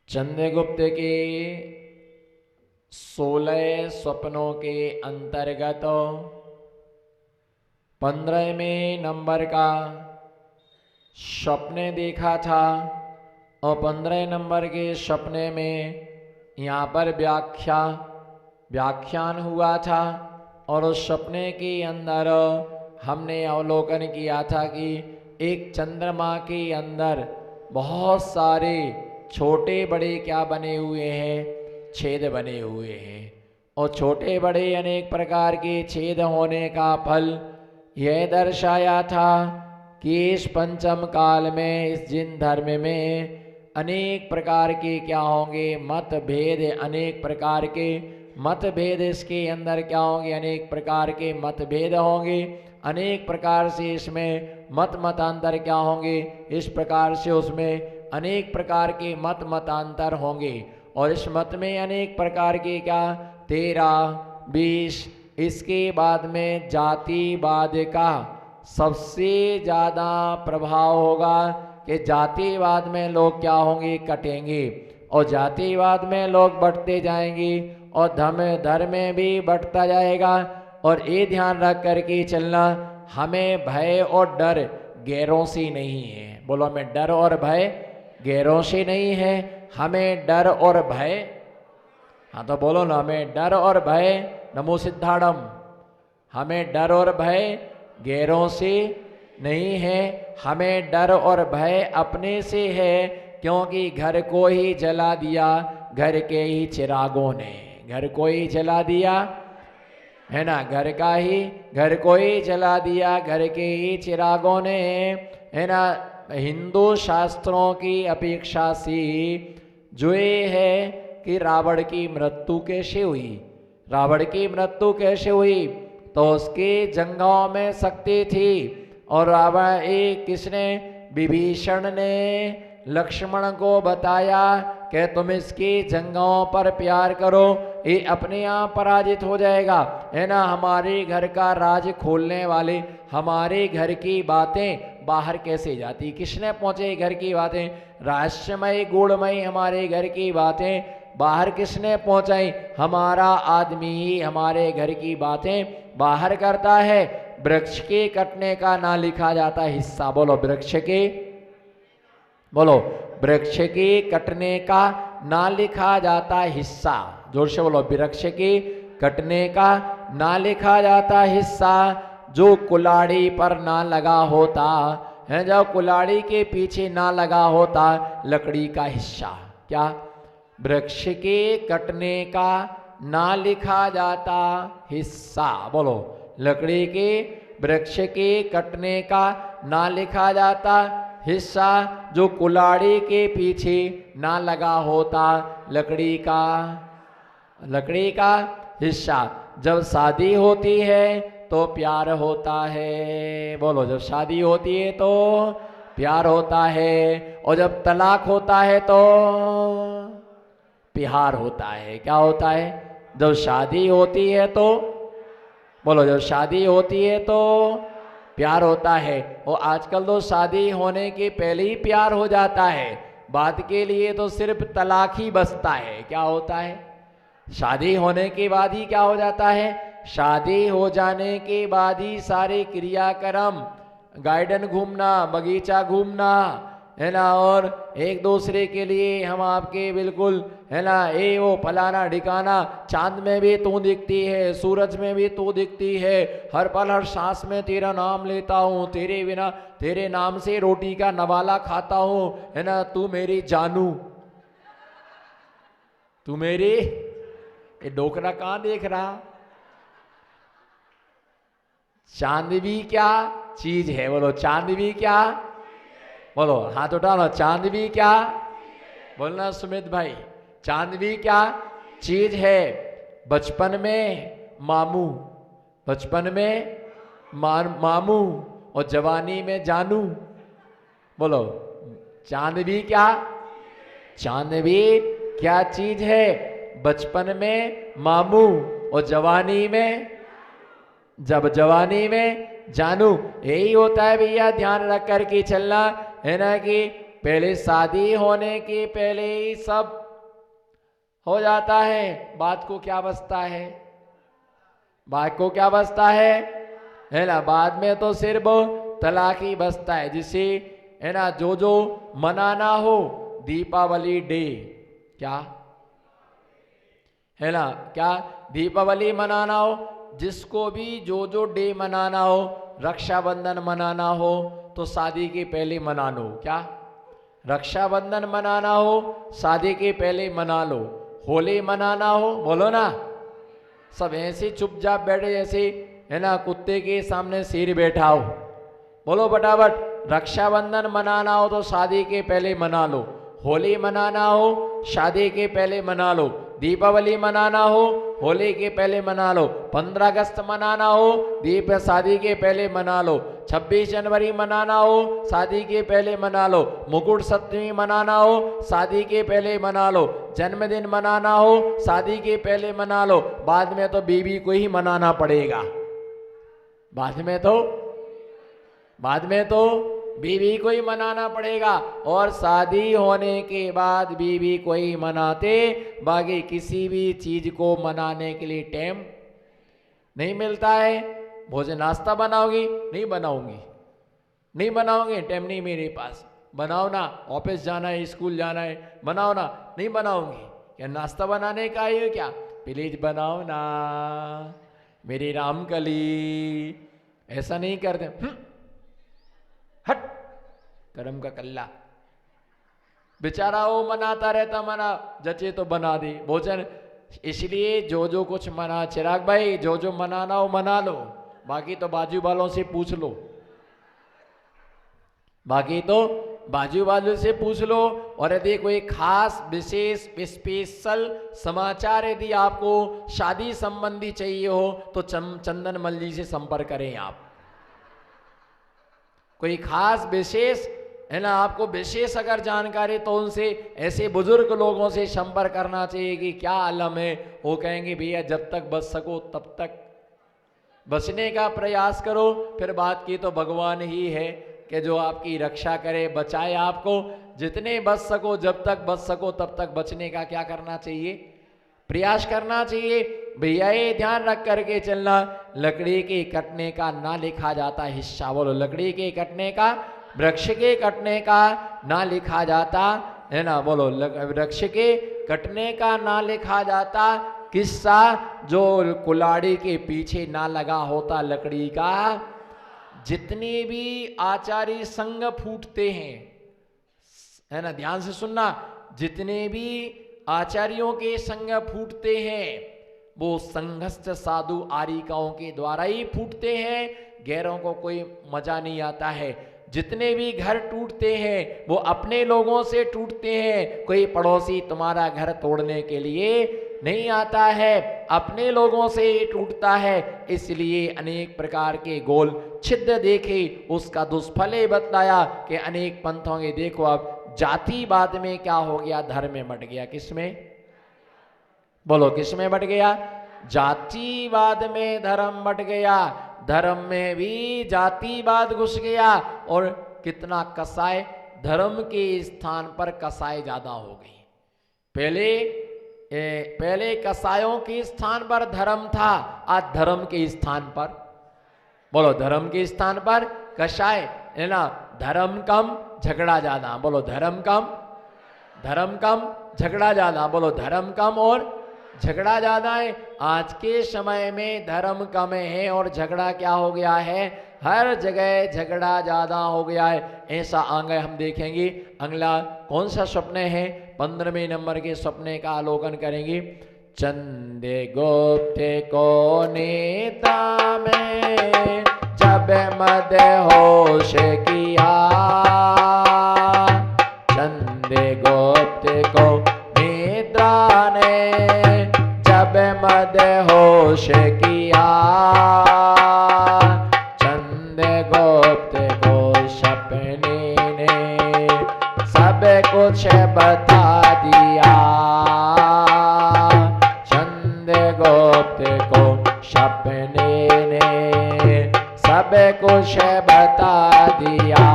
चंद्रगुप्त के 16 स्वप्नों के अंतर्गत 15वें नंबर का स्वप्न देखा था और 15 नंबर के सपने में यहाँ पर व्याख्यान हुआ था। और उस सपने के अंदर हमने अवलोकन किया था कि एक चंद्रमा के अंदर बहुत सारे छोटे बड़े क्या बने हुए हैं, छेद बने हुए हैं। और छोटे बड़े अनेक प्रकार के छेद होने का फल यह दर्शाया था कि इस पंचम काल में, इस जिन धर्म में अनेक प्रकार के क्या होंगे, मतभेद, अनेक प्रकार के मतभेद इसके अंदर क्या होंगे, अनेक प्रकार के मतभेद होंगे, अनेक प्रकार से इसमें मतांतर क्या होंगे, इस प्रकार से उसमें अनेक प्रकार के मतांतर होंगे। और इस मत में अनेक प्रकार के क्या 13, 20, इसके बाद में जातिवाद का सबसे ज़्यादा प्रभाव होगा कि जातिवाद में लोग क्या होंगे, कटेंगे। और जातिवाद में लोग बढ़ते जाएंगे और धर्म में भी बढ़ता जाएगा। और ये ध्यान रख करके चलना, हमें भय और डर गैरों से नहीं है। बोलो, हमें डर और भय गैरों से नहीं है, हमें डर और भय, हाँ तो बोलो ना, हमें डर और भय, नमो सिद्धाड़म, हमें डर और भय गैरों से नहीं है, हमें डर और भय अपने से है। क्योंकि घर को ही जला दिया घर के ही चिरागों ने, घर को ही जला दिया है ना, घर को ही जला दिया घर के ही चिरागों ने, है ना। हिंदू शास्त्रों की अपेक्षा से जो ये है कि रावण की मृत्यु कैसे हुई, रावण की मृत्यु कैसे हुई, तो उसके जंघों में शक्ति थी। और रावण किसने, विभीषण ने लक्ष्मण को बताया कि तुम इसके जंघों पर प्यार करो, ये अपने आप पराजित हो जाएगा, है ना। हमारे घर का राज खोलने वाले, हमारे घर की बातें बाहर कैसे जाती, किसने पहुंचे घर की बातें, रहस्यमय गुणमय हमारे घर की बातें बाहर किसने पहुंचाई, हमारा आदमी ही हमारे घर की बातें बाहर करता है। वृक्ष के कटने का ना लिखा जाता हिस्सा, बोलो वृक्ष के, बोलो वृक्ष के कटने का ना लिखा जाता हिस्सा, जोर से बोलो, वृक्ष के कटने का ना लिखा जाता हिस्सा, जो कुल्हाड़ी पर ना लगा होता है, जब कुल्हाड़ी के पीछे ना लगा होता लकड़ी का हिस्सा, क्या, वृक्ष के कटने का ना लिखा जाता हिस्सा, बोलो लकड़ी के, वृक्ष के कटने का ना लिखा जाता हिस्सा, जो कुल्हाड़ी के पीछे ना लगा होता लकड़ी का हिस्सा। जब शादी होती है तो प्यार होता है, बोलो, जब शादी होती है तो प्यार होता है, और जब तलाक होता है तो प्यार होता है। क्या होता है, जब शादी होती है तो, बोलो, जब शादी होती है तो प्यार होता है। और आजकल तो शादी होने के पहले ही प्यार हो जाता है, बाद के लिए तो सिर्फ तलाक ही बचता है। क्या होता है, शादी होने के बाद ही क्या हो जाता है, शादी हो जाने के बाद ही सारे क्रियाक्रम, गार्डन घूमना, बगीचा घूमना, है ना, और एक दूसरे के लिए हम आपके बिल्कुल, है ना, ये वो फलाना ढिकाना, चांद में भी तू दिखती है, सूरज में भी तू दिखती है, हर पल हर सांस में तेरा नाम लेता हूँ, तेरे बिना, तेरे नाम से रोटी का नवाला खाता हूँ, है ना, तू मेरी जानू, तू मेरी, ये डोकरा कहाँ देख रहा, चांदवी क्या चीज है, बोलो चांदवी क्या, बोलो हाथ उठाओ, चांदवी क्या, बोलना सुमित भाई, चांदवी क्या चीज है। बचपन में मामू, बचपन में मामू, और जवानी में जानू, बोलो चांदवी क्या, चांदवी क्या चीज है, बचपन में मामू और जवानी में, जब जवानी में जानू। यही होता है भैया, ध्यान रख करके चलना है ना, कि पहले शादी होने के पहले ही सब हो जाता है, बात को क्या बचता है, बात को क्या बचता है ना, बाद में तो सिर्फ तलाक ही बचता है। जिसे है ना जो मनाना हो, दीपावली डे, क्या है ना, क्या दीपावली मनाना हो, जिसको भी जो डे मनाना हो, रक्षाबंधन मनाना हो तो शादी के पहले मना लो। क्या रक्षाबंधन मनाना हो शादी के पहले मना लो, होली मनाना हो, बोलो ना, सब ऐसे चुपचाप बैठे जैसे है ना कुत्ते के सामने शेर बैठा हो, बोलो फटाफट। रक्षाबंधन मनाना हो तो शादी के पहले मना लो, होली मनाना हो शादी के पहले मना लो, दीपावली मनाना हो होली के पहले मना लो, 15 अगस्त मनाना हो दीप शादी के पहले मना लो, 26 जनवरी मनाना हो शादी के पहले मना लो, मुकुट सप्तमी मनाना हो शादी के पहले मना लो, जन्मदिन मनाना हो शादी के पहले मना लो, बाद में तो बीवी को ही मनाना पड़ेगा, बाद में तो बीवी को ही मनाना पड़ेगा। और शादी होने के बाद बीवी को ही मनाते, बाकी किसी भी चीज को मनाने के लिए टाइम नहीं मिलता है। भोजन नाश्ता बनाओगी, नहीं बनाऊंगी, टाइम नहीं मेरे पास, बनाओ ना, ऑफिस जाना है, स्कूल जाना है, बनाओ ना, नहीं बनाऊंगी। क्या नाश्ता बनाने का है क्या, प्लीज बनाओ ना मेरी रामकली, ऐसा नहीं करते, हट कर्म का कल्ला, बेचारा वो मनाता रहता, मना जचे तो बना दे भोजन। इसलिए जो कुछ मना, चिराग भाई जो मनाना हो मना लो, बाकी तो बाजू वालों से पूछ लो, से पूछ लो। और यदि कोई खास विशेष स्पेशल समाचार यदि आपको शादी संबंधी चाहिए हो तो चंदन मल जी से संपर्क करें आप। कोई खास विशेष है ना, आपको विशेष अगर जानकारी तो उनसे, ऐसे बुजुर्ग लोगों से संपर्क करना चाहिए कि क्या आलम है, वो कहेंगे भैया जब तक बच सको तब तक बचने का प्रयास करो। फिर बात की तो भगवान ही है कि जो आपकी रक्षा करे, बचाए आपको, जितने बच सको, जब तक बच सको तब तक बचने का क्या करना चाहिए, प्रयास करना चाहिए। भैया ये ध्यान रख करके चलना, लकड़ी के कटने का ना लिखा जाता हिस्सा, बोलो लकड़ी के कटने का, वृक्ष के कटने का ना लिखा जाता है ना, बोलो वृक्ष के कटने का ना लिखा जाता किस्सा, जो कुल्हाड़ी के पीछे ना लगा होता लकड़ी का। जितने भी आचार्य संघ फूटते हैं, है ना, ध्यान से सुनना, जितने भी आचार्यों के संघ फूटते हैं वो संघस्थ साधु आरिकाओं के द्वारा ही फूटते हैं, गैरों को कोई मजा नहीं आता है। जितने भी घर टूटते हैं वो अपने लोगों से टूटते हैं, कोई पड़ोसी तुम्हारा घर तोड़ने के लिए नहीं आता है, अपने लोगों से ही टूटता है। इसलिए अनेक प्रकार के गोल छिद्र देखे, उसका दुष्फल ही बतलाया कि अनेक पंथों के, देखो अब जातिवाद में क्या हो गया, धर्म में बट गया, किसमें, बोलो किसमें बट गया, जातिवाद में धर्म बट गया, धर्म में भी जातिवाद घुस गया, और कितना कसाई, धर्म के स्थान पर कसाई ज्यादा हो गई। पहले कसायों के स्थान पर धर्म था, आज धर्म के स्थान पर, बोलो धर्म के स्थान पर कसाई, है ना, धर्म कम झगड़ा ज्यादा, बोलो धर्म कम झगड़ा ज्यादा, बोलो धर्म कम और झगड़ा ज्यादा है। आज के समय में धर्म कम है और झगड़ा क्या हो गया है, हर जगह झगड़ा ज्यादा हो गया है। ऐसा आगे हम देखेंगे। अगला कौन सा सपने है, 15वें नंबर के सपने का अवलोकन करेंगे। चंद्रगुप्त को नेता में जब मद होश किया, चंद्रगुप्त को नेता ने जब मद होश किया, चंद्रगुप्त को सपने ने सब कुछ बता दिया, चंद्रगुप्त को सपने ने सब बता दिया।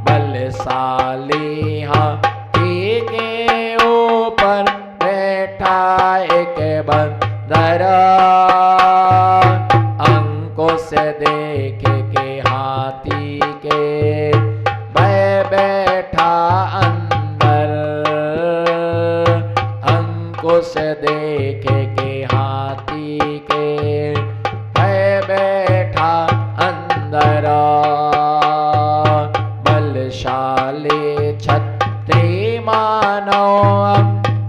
बलशाली हाथी के ऊपर बैठा एक बंदर, अंकुश देख के हाथी के बैठा अंदर, अंकुश देख के हाथी के बैठा अंदर। बलशाली छत्री मानव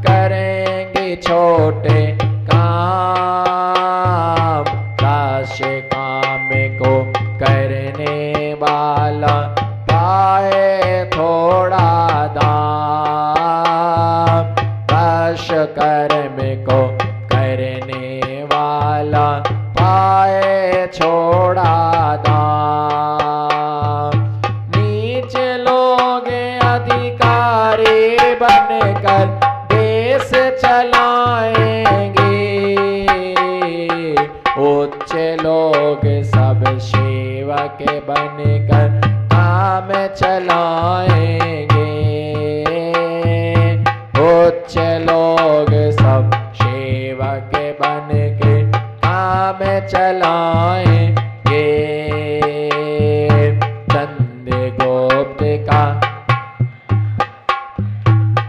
करेंगे छोटे काम, काश काम को करने वाला पाए थोड़ा दाम, काश कर्म को करने वाला पाए छोड़ा दाम। नीच लोग अधिकारी बनकर देश चलाएंगे, उच्च लोग सब सेवक बनकर काम चलाएंगे, उच्च लोग सब सेवक बनके काम चलाएंगे। चंद्रगुप्त का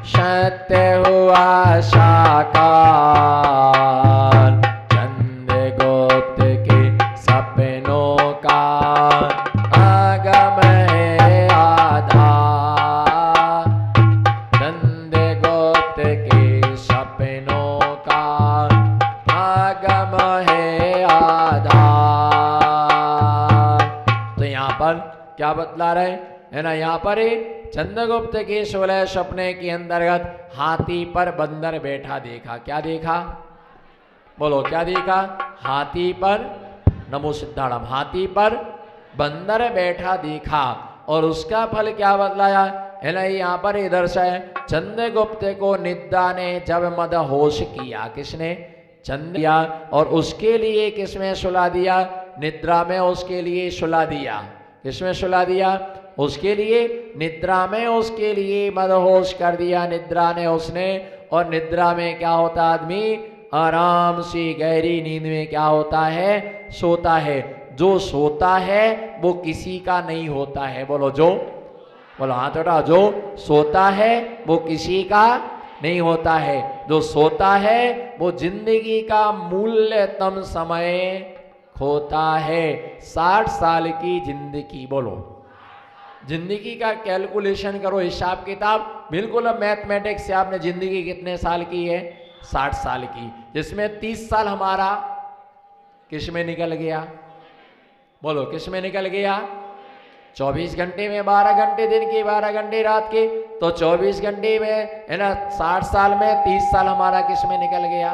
सत्य हुआ साकार, चंद्रगुप्त के सपनों का आगम है आधार, चंद्रगुप्त के सपनों का आगम है आधार। तो यहाँ पर क्या बतला रहे है ना, यहाँ पर चंद्रगुप्त के 16 सपने के अंतर्गत हाथी पर बंदर बैठा देखा। क्या देखा बोलो, क्या देखा? हाथी पर, नमो सिद्धाराम, हाथी पर बंदर बैठा देखा। और उसका फल क्या बतलाया है ना, यहाँ पर ये दर्शाया, चंद्रगुप्त को निद्रा ने जब मदहोश किया, किसने? चंद्र, और उसके लिए किसमें सुला दिया? निद्रा में उसके लिए सुला दिया। किसमें सुला दिया? उसके लिए निद्रा में उसके लिए मदहोश कर दिया निद्रा ने उसने। और निद्रा में क्या होता? आदमी आराम से गहरी नींद में क्या होता है? सोता है। जो सोता है वो किसी का नहीं होता है। बोलो जो, बोलो हाथ उठाओ, जो सोता है वो किसी का नहीं होता है। जो सोता है वो जिंदगी का मूल्यतम समय खोता है। 60 साल की जिंदगी, बोलो जिंदगी का कैलकुलेशन करो, हिसाब किताब बिल्कुल। अब मैथमेटिक्स से आपने जिंदगी कितने साल की है? 60 साल की, जिसमें 30 साल हमारा किस में निकल गया? बोलो किस में निकल गया? 24 घंटे में 12 घंटे दिन के, 12 घंटे रात के, तो 24 घंटे में है ना 60 साल में 30 साल हमारा किस में निकल गया?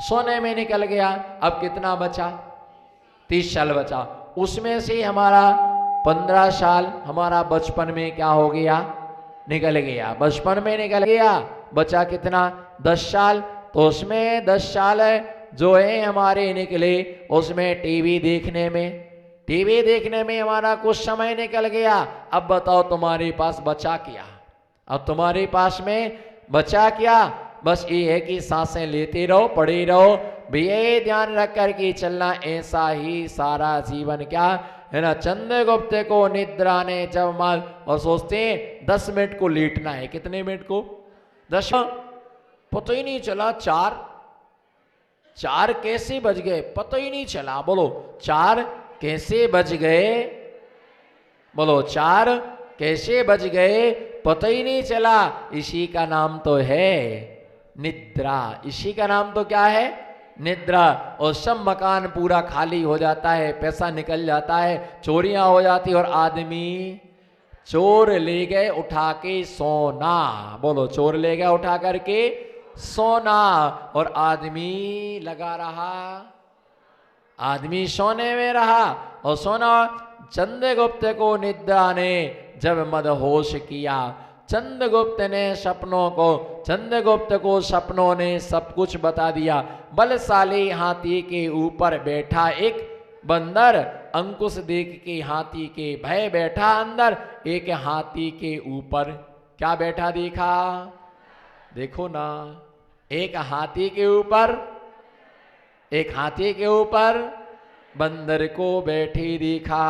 सोने में निकल गया। अब कितना बचा? 30 साल बचा। उसमें से हमारा 15 साल हमारा बचपन में क्या हो गया? निकल गया। बचपन में निकल गया। बचा कितना? 10 साल। तो उसमें 10 साल जो है हमारे निकले, उसमें टीवी देखने में हमारा कुछ समय निकल गया। अब बताओ तुम्हारे पास बचा क्या? अब तुम्हारे पास में बचा क्या? बस ये है कि सांसें लेते रहो, पड़े रहो। भैया ये ध्यान रख कर के चलना, ऐसा ही सारा जीवन क्या है ना। चंद्रगुप्त को निद्रा ने जब मार, और सोचते हैं 10 मिनट को लेटना है। कितने मिनट को? 10। पता ही नहीं चला 4 कैसे बज गए, पता ही नहीं चला। बोलो 4 कैसे बज गए? बोलो 4 कैसे बज गए? पता ही नहीं चला। इसी का नाम तो है निद्रा। इसी का नाम तो क्या है? निद्रा। और सब मकान पूरा खाली हो जाता है, पैसा निकल जाता है, चोरियां हो जाती, और आदमी चोर ले गए उठा के सोना। बोलो चोर ले गया उठा करके सोना, और आदमी लगा रहा, आदमी सोने में रहा और सोना। चंद्रगुप्त को निद्रा ने जब मदहोश किया, चंद्रगुप्त को सपनों ने सब कुछ बता दिया। बलशाली हाथी के ऊपर बैठा एक बंदर, अंकुश देख के हाथी के भय बैठा अंदर, एक हाथी के ऊपर क्या बैठा देखा, देखो ना, एक हाथी के ऊपर, एक हाथी के ऊपर बंदर को बैठे देखा।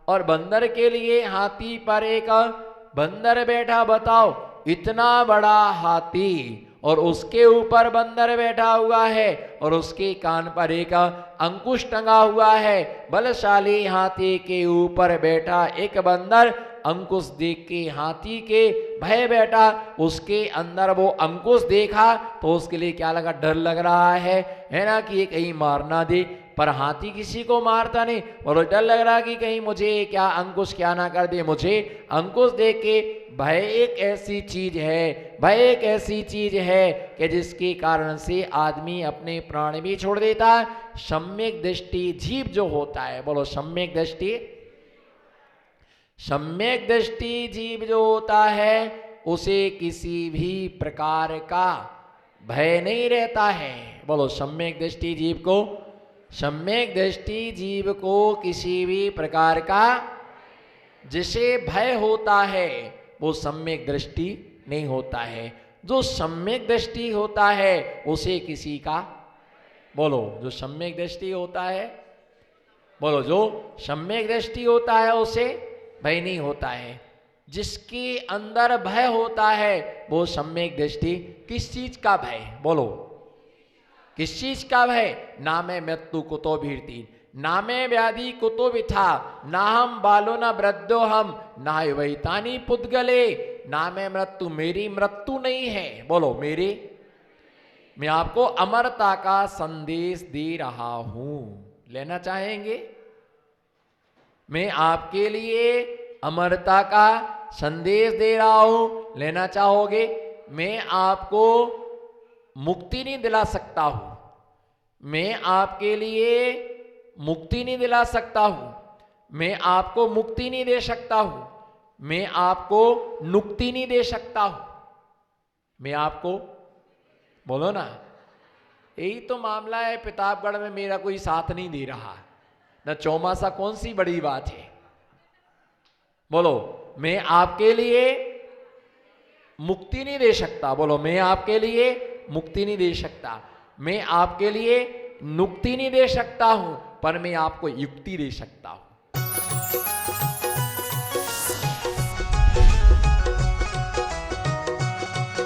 और बंदर के लिए हाथी पर एक बंदर बैठा, बताओ इतना बड़ा हाथी और उसके ऊपर बंदर बैठा हुआ है और उसके कान पर एक अंकुश टंगा हुआ है। बलशाली हाथी के ऊपर बैठा एक बंदर अंकुश देख के हाथी के भय बैठा, उसके अंदर वो अंकुश देखा तो उसके लिए क्या लगा, डर लग रहा है ना, कि ये कहीं मार ना दे। पर हाथी किसी को मारता नहीं, और डर लग रहा कि कहीं मुझे क्या अंकुश क्या ना कर दे। मुझे अंकुश देख के भय एक ऐसी चीज है, भय एक ऐसी चीज है कि जिसके कारण से आदमी अपने प्राण भी छोड़ देता है। सम्यक दृष्टि जीव जो होता है, बोलो सम्यक दृष्टि, सम्यक दृष्टि जीव जो होता है उसे किसी भी प्रकार का भय नहीं रहता है। बोलो सम्यक दृष्टि जीव को, सम्यक दृष्टि जीव को किसी भी प्रकार का जिसे भय होता है वो सम्यक दृष्टि नहीं होता है। जो सम्यक दृष्टि होता है उसे किसी का, बोलो जो सम्यक दृष्टि होता है, बोलो जो सम्यक दृष्टि होता है उसे भय नहीं होता है। जिसके अंदर भय होता है वो सम्यक दृष्टि, किस चीज का भय, बोलो किस चीज का भय, नामे मृत्यु कुतो भीरती, नामे व्याधि कुतो विथा, ना हम बालो न वृद्धो हम, ना वैतानी पुद्गले। नामे मृत्यु, मेरी मृत्यु नहीं है, बोलो मेरी, मैं आपको अमरता का संदेश दे रहा हूं, लेना चाहेंगे? मैं आपके लिए अमरता का संदेश दे रहा हूं, लेना चाहोगे? मैं आपको मुक्ति नहीं दिला सकता हूं, मैं आपके लिए मुक्ति नहीं दिला सकता हूं, मैं आपको मुक्ति नहीं दे सकता हूं, मैं आपको नुक्ति नहीं दे सकता हूं, मैं आपको, बोलो ना, यही तो मामला है। प्रतापगढ़ में मेरा कोई साथ नहीं दे रहा, न चौमासा, कौन सी बड़ी बात है, बोलो मैं आपके लिए मुक्ति नहीं दे सकता, बोलो मैं आपके लिए मुक्ति नहीं दे सकता, मैं आपके लिए नुक्ति नहीं दे सकता हूं, पर मैं आपको युक्ति दे सकता हूं।